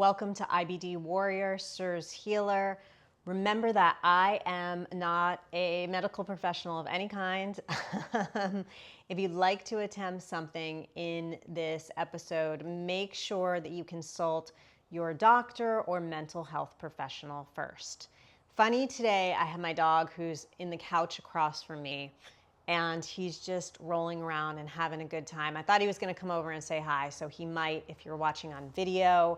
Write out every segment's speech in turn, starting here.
Welcome to IBD Warrior CIRS Healer. Remember that I am not a medical professional of any kind. If you'd like to attempt something in this episode, make sure that you consult your doctor or mental health professional first. Funny, today I have my dog who's in the couch across from me, and he's just rolling around and having a good time. I thought he was going to come over and say hi, so he might if you're watching on video.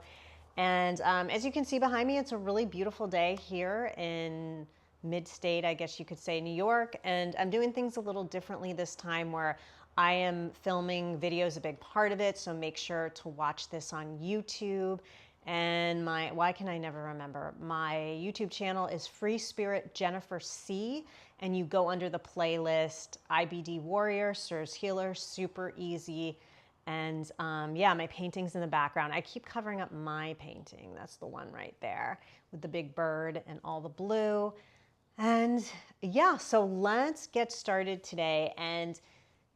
And as you can see behind me, it's a really beautiful day here in mid-state, I guess you could say, New York. And I'm doing things a little differently this time, where I am filming videos, a big part of it. So make sure to watch this on YouTube. And why can I never remember? My YouTube channel is Free Spirit Jennifer C. And you go under the playlist IBD Warrior CIRS Healer, super easy. And yeah, my painting's in the background. I keep covering up my painting. That's the one right there with the big bird and all the blue. And yeah, so let's get started today. And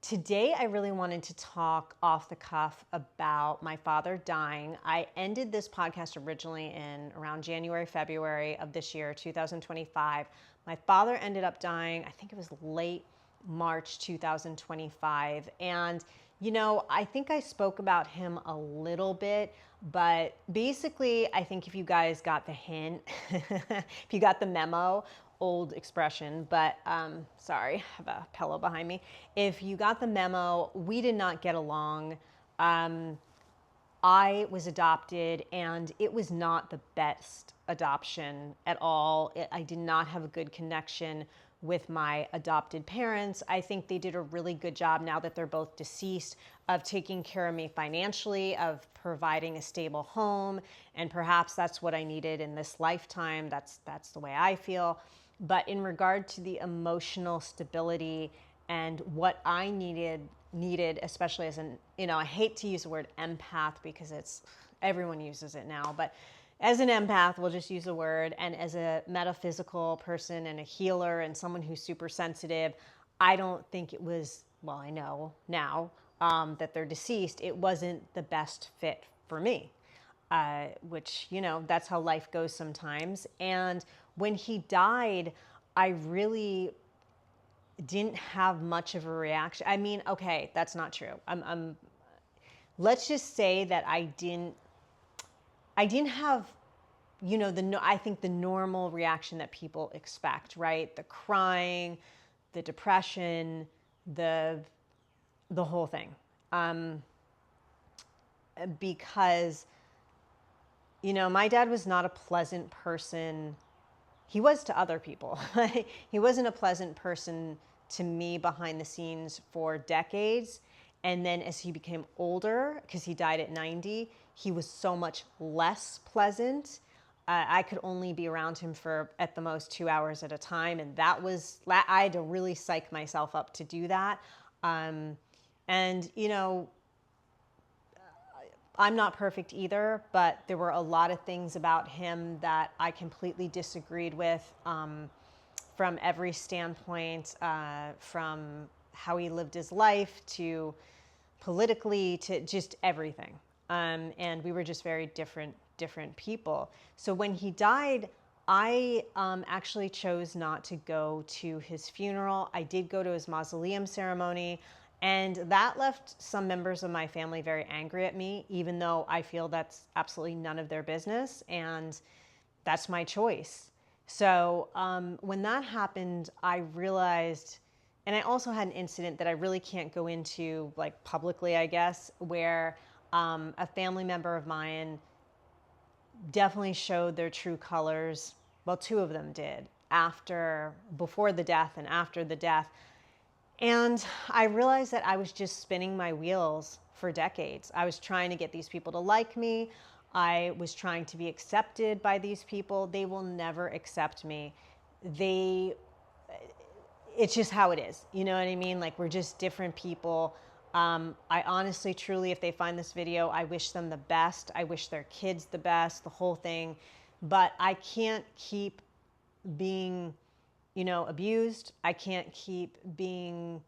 today I really wanted to talk off the cuff about my father dying. I ended this podcast originally in around January, February of this year, 2025. My father ended up dying, I think it was late March 2025. And you know, I think I spoke about him a little bit, but basically, I think if you guys got the hint, if you got the memo, old expression, but sorry, I have a pillow behind me. If you got the memo, we did not get along. I was adopted, and it was not the best adoption at all. I did not have a good connection with my adopted parents. I think they did a really good job, now that they're both deceased, of taking care of me financially, of providing a stable home, and perhaps that's what I needed in this lifetime. That's the way I feel. But in regard to the emotional stability and what I needed, especially as an, I hate to use the word empath because everyone uses it now, but as an empath, we'll just use the word, and as a metaphysical person and a healer and someone who's super sensitive, I don't think it was, well, I know now that they're deceased, it wasn't the best fit for me, which, that's how life goes sometimes. And when he died, I really didn't have much of a reaction. I mean, okay, that's not true. Let's just say that I didn't have, I think the normal reaction that people expect, right? The crying, the depression, the whole thing. Because, my dad was not a pleasant person. He was to other people. He wasn't a pleasant person to me behind the scenes for decades. And then as he became older, because he died at 90, he was so much less pleasant. I could only be around him for at the most 2 hours at a time. And I had to really psych myself up to do that. And, I'm not perfect either, but there were a lot of things about him that I completely disagreed with, from every standpoint, from how he lived his life to politically to just everything. And we were just very different people. So when he died, I actually chose not to go to his funeral. I did go to his mausoleum ceremony, and that left some members of my family very angry at me, even though I feel that's absolutely none of their business, and that's my choice. So when that happened, I realized, and I also had an incident that I really can't go into, like, publicly, I guess, where a family member of mine definitely showed their true colors. Well, two of them did, before the death and after the death. And I realized that I was just spinning my wheels for decades. I was trying to get these people to like me. I was trying to be accepted by these people. They will never accept me. It's just how it is. You know what I mean? Like, we're just different people. I honestly, truly, if they find this video, I wish them the best. I wish their kids the best, the whole thing. But I can't keep being, abused. I can't keep being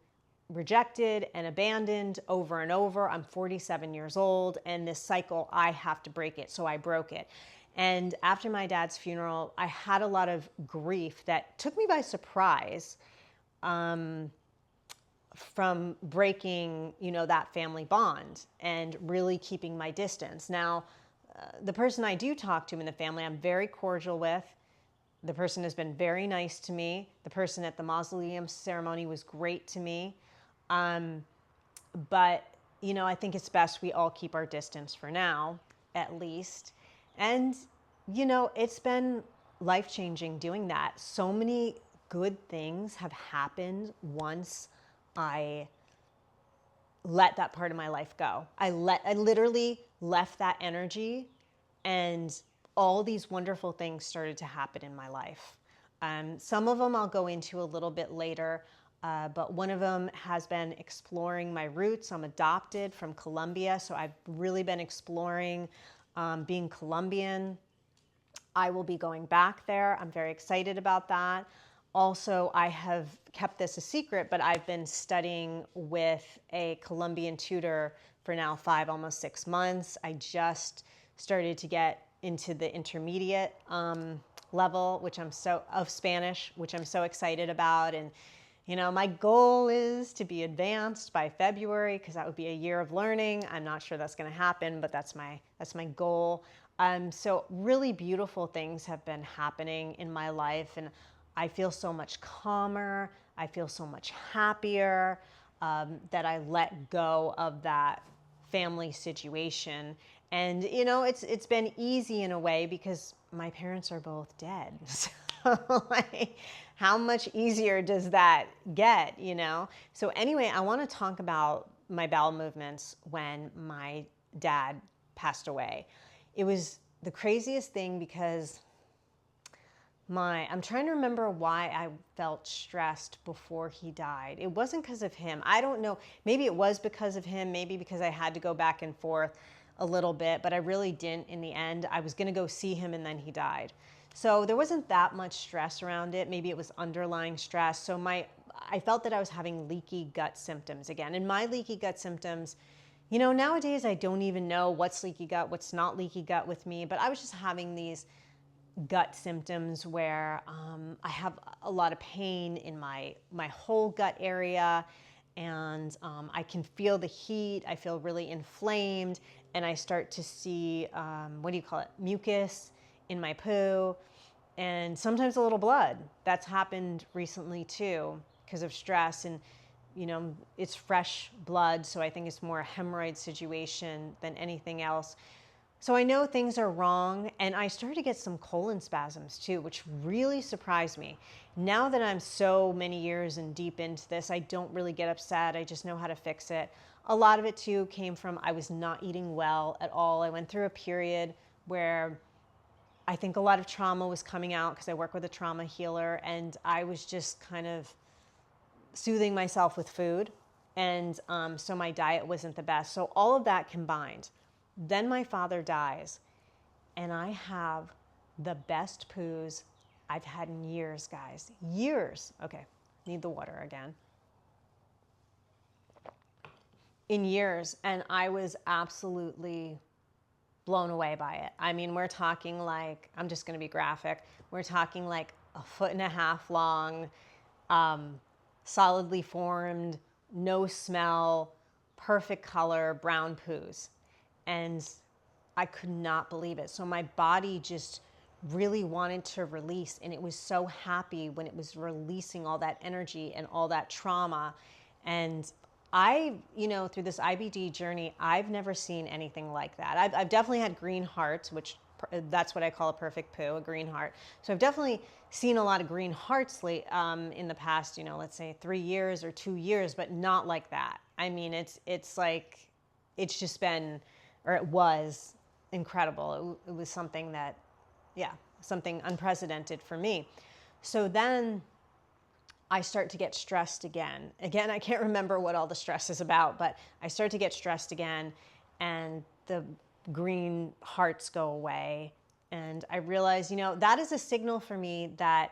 rejected and abandoned over and over. I'm 47 years old, and this cycle, I have to break it. So I broke it. And after my dad's funeral, I had a lot of grief that took me by surprise, from breaking, that family bond and really keeping my distance. Now, the person I do talk to in the family, I'm very cordial with. The person has been very nice to me. The person at the mausoleum ceremony was great to me. But, I think it's best we all keep our distance for now, at least. And, it's been life-changing doing that. So many good things have happened once I let that part of my life go. I literally left that energy, and all these wonderful things started to happen in my life. Some of them I'll go into a little bit later, but one of them has been exploring my roots. I'm adopted from Colombia, so I've really been exploring being Colombian. I will be going back there. I'm very excited about that. Also, I have kept this a secret, but I've been studying with a Colombian tutor for now 5, almost 6 months. I just started to get into the intermediate level, of Spanish, which I'm so excited about. And, my goal is to be advanced by February, because that would be a year of learning. I'm not sure that's going to happen, but that's my goal. So really beautiful things have been happening in my life, and I feel so much calmer. I feel so much happier that I let go of that family situation. And, it's been easy in a way because my parents are both dead. So how much easier does that get, So anyway, I want to talk about my bowel movements when my dad passed away. It was the craziest thing because I'm trying to remember why I felt stressed before he died. It wasn't because of him. I don't know. Maybe it was because of him. Maybe because I had to go back and forth a little bit, but I really didn't in the end. I was going to go see him, and then he died. So there wasn't that much stress around it. Maybe it was underlying stress. So I felt that I was having leaky gut symptoms again. And my leaky gut symptoms, nowadays I don't even know what's leaky gut, what's not leaky gut with me, but I was just having these gut symptoms where I have a lot of pain in my whole gut area, and I can feel the heat. I feel really inflamed, and I start to see, mucus in my poo, and sometimes a little blood. That's happened recently too because of stress, and it's fresh blood, so I think it's more a hemorrhoid situation than anything else. So I know things are wrong, and I started to get some colon spasms too, which really surprised me. Now that I'm so many years and deep into this, I don't really get upset. I just know how to fix it. A lot of it too came from I was not eating well at all. I went through a period where I think a lot of trauma was coming out because I work with a trauma healer, and I was just kind of soothing myself with food, and so my diet wasn't the best. So all of that combined. Then my father dies, and I have the best poos I've had in years, guys. Years. Okay, need the water again. In years, and I was absolutely blown away by it. I mean, we're talking like, I'm just going to be graphic. We're talking like 1.5 feet long, solidly formed, no smell, perfect color, brown poos. And I could not believe it. So my body just really wanted to release, and it was so happy when it was releasing all that energy and all that trauma. And I, through this IBD journey, I've never seen anything like that. I've definitely had green hearts, which that's what I call a perfect poo, a green heart. So I've definitely seen a lot of green hearts in the past, let's say 3 years or 2 years, but not like that. I mean, it's like, it's just been, or it was incredible. It was something that, something unprecedented for me. So then I start to get stressed again. Again, I can't remember what all the stress is about, but I start to get stressed again, and the green hearts go away. And I realize, that is a signal for me that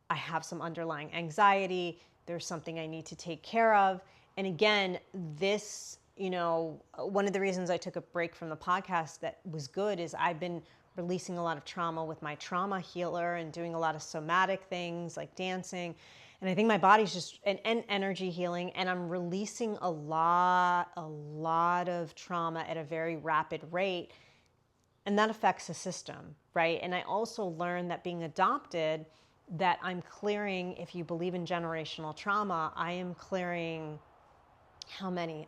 I have some underlying anxiety. There's something I need to take care of. And again, this, one of the reasons I took a break from the podcast that was good is I've been releasing a lot of trauma with my trauma healer and doing a lot of somatic things like dancing. And I think my body's just, and energy healing, and I'm releasing a lot of trauma at a very rapid rate. And that affects the system, right? And I also learned that being adopted, that I'm clearing, if you believe in generational trauma, I am clearing how many?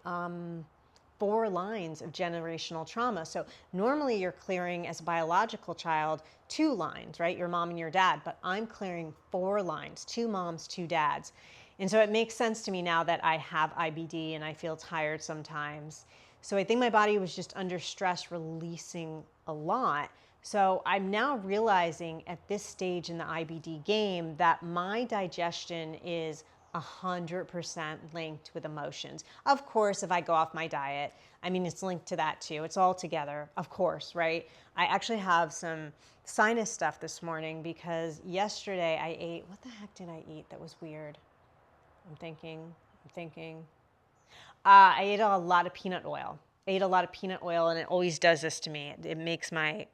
4 lines of generational trauma. So normally you're clearing as a biological child 2 lines, right? Your mom and your dad, but I'm clearing 4 lines, 2 moms, 2 dads. And so it makes sense to me now that I have IBD and I feel tired sometimes. So I think my body was just under stress, releasing a lot. So I'm now realizing at this stage in the IBD game that my digestion is 100% linked with emotions. Of course, if I go off my diet, I mean, it's linked to that too. It's all together, of course, right? I actually have some sinus stuff this morning because yesterday I ate, what the heck did I eat that was weird? I'm thinking. I ate a lot of peanut oil. And it always does this to me. It makes my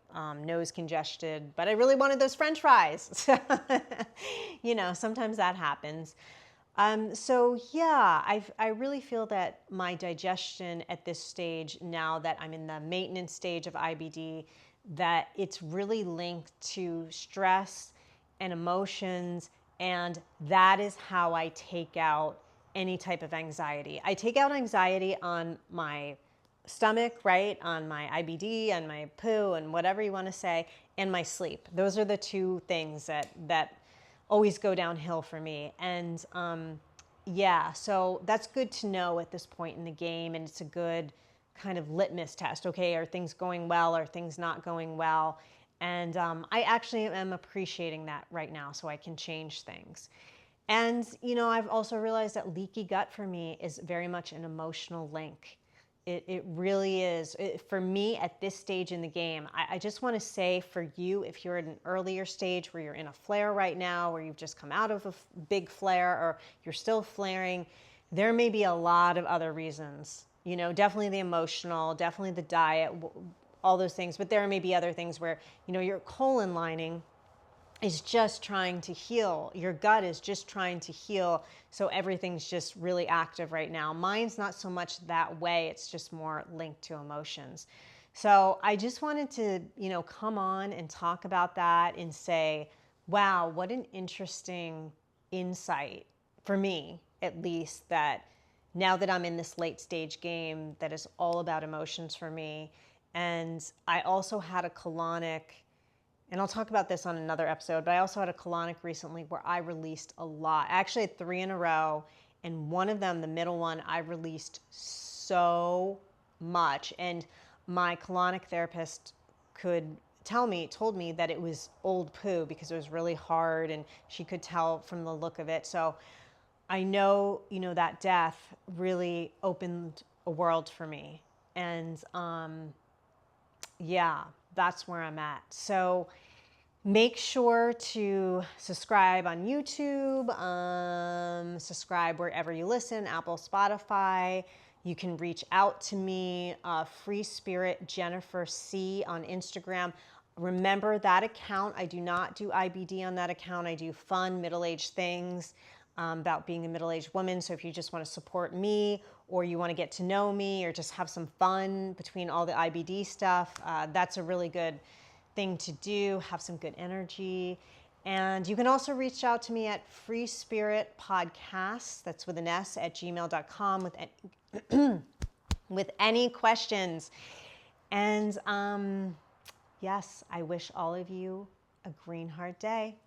nose congested, but I really wanted those French fries. Sometimes that happens. So yeah, I really feel that my digestion at this stage, now that I'm in the maintenance stage of IBD, that it's really linked to stress and emotions, and that is how I take out any type of anxiety. I take out anxiety on my stomach, right? On my IBD, on my poo, and whatever you want to say, and my sleep. Those are the 2 things that always go downhill for me. And so that's good to know at this point in the game, and it's a good kind of litmus test. Okay, are things going well? Are things not going well? And I actually am appreciating that right now, so I can change things. And I've also realized that leaky gut for me is very much an emotional link. It really is. For me, at this stage in the game, I just want to say for you, if you're at an earlier stage where you're in a flare right now, where you've just come out of a big flare, or you're still flaring, there may be a lot of other reasons. Definitely the emotional, definitely the diet, all those things. But there may be other things where, your colon lining is just trying to heal. Your gut is just trying to heal. So everything's just really active right now. Mine's not so much that way. It's just more linked to emotions. So I just wanted to, come on and talk about that and say, wow, what an interesting insight for me, at least, that now that I'm in this late stage game that is all about emotions for me. And I also had a colonic, and I'll talk about this on another episode, but I also had a colonic recently where I released a lot. I actually had 3 in a row, and one of them, the middle one, I released so much. And my colonic therapist told me that it was old poo because it was really hard, and she could tell from the look of it. So I know, that death really opened a world for me. And that's where I'm at. So make sure to subscribe on YouTube, subscribe wherever you listen, Apple, Spotify. You can reach out to me, Free Spirit Jennifer C on Instagram. Remember that account. I do not do IBD on that account. I do fun middle-aged things about being a middle-aged woman. So if you just want to support me, or you want to get to know me, or just have some fun between all the IBD stuff, that's a really good thing to do. Have some good energy. And you can also reach out to me at Free Spirit Podcasts, that's with an S, at gmail.com with any questions. And yes, I wish all of you a green heart day.